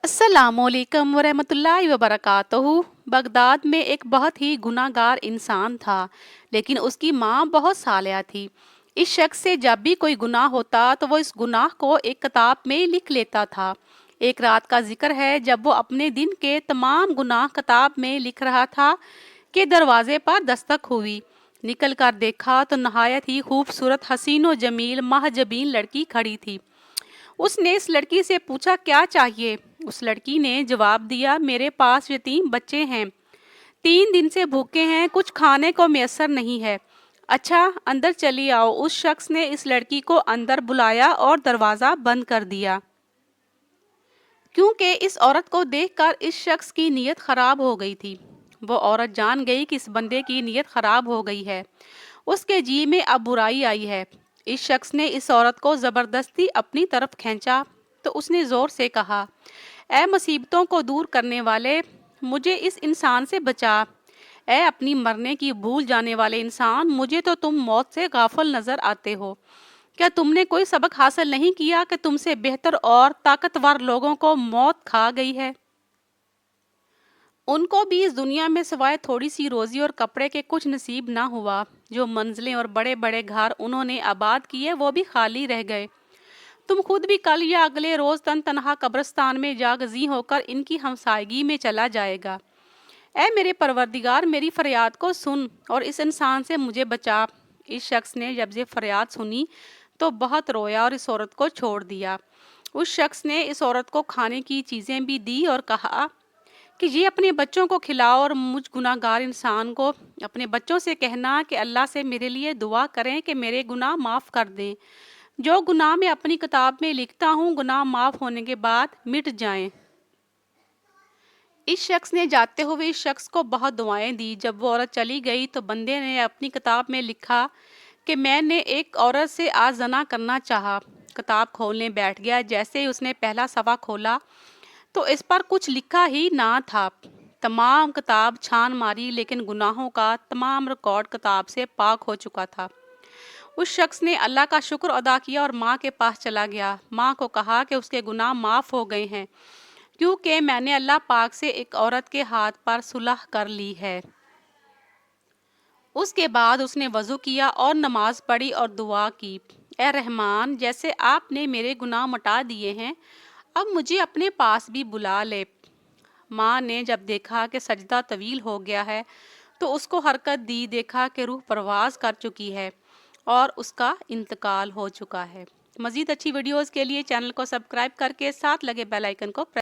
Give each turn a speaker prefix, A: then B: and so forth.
A: अस्सलामुअलैकुम वरहमतुल्लाहि वबरकातुहू। बगदाद में एक बहुत ही गुनाहगार इंसान था, लेकिन उसकी माँ बहुत सालिहा थी। इस शख्स से जब भी कोई गुनाह होता तो वो इस गुनाह को एक किताब में लिख लेता था। एक रात का जिक्र है जब वो अपने दिन के तमाम गुनाह किताब में लिख रहा था कि दरवाजे पर दस्तक हुई। निकल कर देखा तो नहायत ही खूबसूरत हसीनो जमील महजबीन लड़की खड़ी थी। उसने इस लड़की से पूछा, क्या चाहिए? उस लड़की ने जवाब दिया, मेरे पास यतीम बच्चे हैं, 3 दिन से भूखे हैं, कुछ खाने को मैसर नहीं है। अच्छा, अंदर चली आओ। उस शख्स ने इस लड़की को अंदर बुलाया और दरवाज़ा बंद कर दिया, क्योंकि इस औरत को देखकर इस शख्स की नीयत खराब हो गई थी। वो औरत जान गई कि इस बंदे की नीयत खराब हो गई है, उसके जी में अब बुराई आई है। इस शख्स ने इस औरत को जबरदस्ती अपनी तरफ खींचा तो उसने जोर से कहा, ऐ मुसीबतों को दूर करने वाले, मुझे इस इंसान से बचा। ऐ अपनी मरने की भूल जाने वाले इंसान, मुझे तो तुम मौत से गाफिल नजर आते हो। क्या तुमने कोई सबक हासिल नहीं किया कि तुमसे बेहतर और ताकतवर लोगों को मौत खा गई है? उनको भी इस दुनिया में सिवाय थोड़ी सी रोजी और कपड़े के कुछ नसीब ना हुआ। जो मंजिलें और बड़े बड़े घर उन्होंने आबाद किए वो भी खाली रह गए। तुम खुद भी कल या अगले रोज तन तनहा कब्रिस्तान में जागजी होकर इनकी हमसायगी में चला जाएगा। ऐ मेरे परवरदिगार, मेरी फरियाद को सुन और इस इंसान से मुझे बचा। इस शख्स ने जब ये फरियाद सुनी तो बहुत रोया और इस औरत को छोड़ दिया। उस शख्स ने इस औरत को खाने की चीज़ें भी दी और कहा कि ये अपने बच्चों को खिलाओ और मुझ गुनाहगार इंसान को अपने बच्चों से कहना कि अल्लाह से मेरे लिए दुआ करें कि मेरे गुनाह माफ़ कर दें। जो गुनाह मैं अपनी किताब में लिखता हूँ, गुनाह माफ़ होने के बाद मिट जाएं। इस शख्स ने जाते हुए इस शख्स को बहुत दुआएं दी। जब वो औरत चली गई तो बंदे ने अपनी किताब में लिखा कि मैंने एक औरत से आज जना करना चाहा। किताब खोलने बैठ गया। जैसे ही उसने पहला सफ़ा खोला तो इस पर कुछ लिखा ही ना था। तमाम किताब छान मारी, लेकिन गुनाहों का तमाम रिकॉर्ड किताब से पाक हो चुका था। उस शख्स ने अल्लाह का शुक्र अदा किया और माँ के पास चला गया। माँ को कहा कि उसके गुनाह माफ़ हो गए हैं, क्योंकि मैंने अल्लाह पाक से एक औरत के हाथ पर सुलह कर ली है। उसके बाद उसने वज़ू किया और नमाज पढ़ी और दुआ की, ए रहमान, जैसे आपने मेरे गुनाह मिटा दिए हैं, अब मुझे अपने पास भी बुला ले। माँ ने जब देखा कि सजदा तवील हो गया है तो उसको हरकत दी। देखा कि रूह परवाज कर चुकी है और उसका इंतकाल हो चुका है। मज़ीद अच्छी वीडियोज़ के लिए चैनल को सब्सक्राइब करके साथ लगे बेल आइकन को